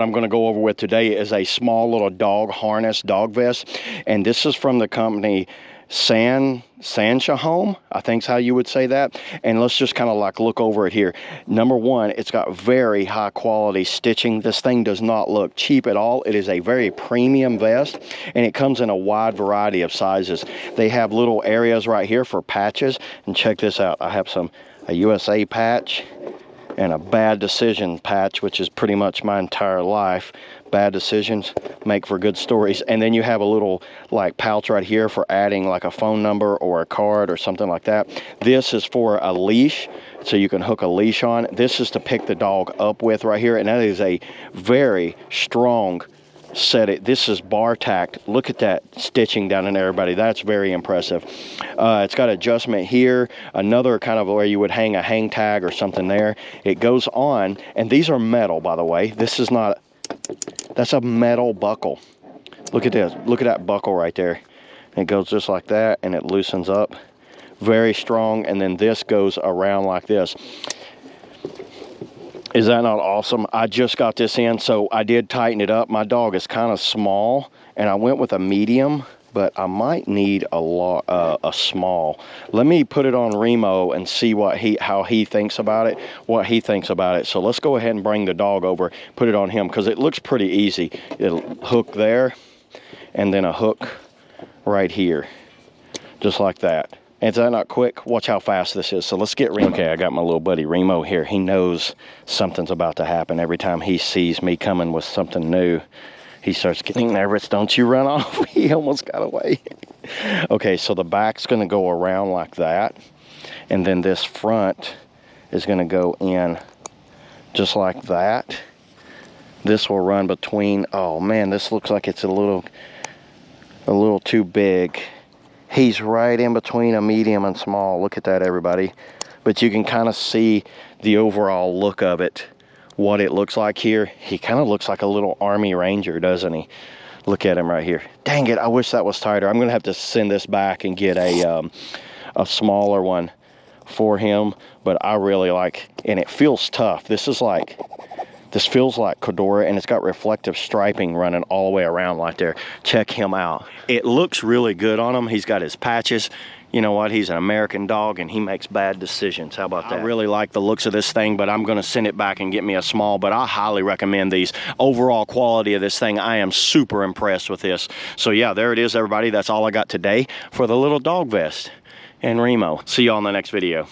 I'm going to go over with today is a small little dog harness, dog vest, and this is from the company SANHSEHOME, I think's how you would say that. And let's just kind of like look over it here. Number one, it's got very high quality stitching. This thing does not look cheap at all. It is a very premium vest, and it comes in a wide variety of sizes. They have little areas right here for patches, and check this out. I have a USA patch and a bad decision patch, which is pretty much my entire life. Bad decisions make for good stories. And then you have a little like pouch right here for adding like a phone number or a card or something like that. This is for a leash, so you can hook a leash on. This is to pick the dog up with right here, and that is a very strong set. This is bar tacked. Look at that stitching down in there, everybody. That's very impressive. It's got adjustment here, another kind of where you would hang a hang tag or something there. It goes on, and these are metal, by the way. This is not, that's a metal buckle. Look at this. Look at that buckle right there. It goes just like that, and it loosens up. Very strong. And then this goes around like this. Is that not awesome? I just got this in, so I did tighten it up. My dog is kind of small, and I went with a medium, but I might need a small. Let me put it on Remo and see how he thinks about it. So let's go ahead and bring the dog over, put it on him, because it looks pretty easy. It'll hook there, and then a hook right here, just like that. Is that not quick? Watch how fast this is. So let's get Remo. Okay, I got my little buddy Remo here. He knows something's about to happen. Every time he sees me coming with something new, he starts getting nervous. Don't you run off. He almost got away. Okay, so the back's going to go around like that. And then this front is going to go in just like that. This will run between, oh man, this looks like it's a little too big. He's right in between a medium and small. Look at that, everybody. But you can kind of see the overall look of it, what it looks like here. He kind of looks like a little Army Ranger, doesn't he? Look at him right here. Dang it, I wish that was tighter. I'm going to have to send this back and get a smaller one for him. But I really like, and it feels tough. This feels like Cordura, and it's got reflective striping running all the way around like there. Check him out. It looks really good on him. He's got his patches. You know what? He's an American dog, and he makes bad decisions. How about that? I really like the looks of this thing, but I'm going to send it back and get me a small. But I highly recommend these. Overall quality of this thing, I am super impressed with this. So yeah, there it is, everybody. That's all I got today for the little dog vest and Remo. See you all in the next video.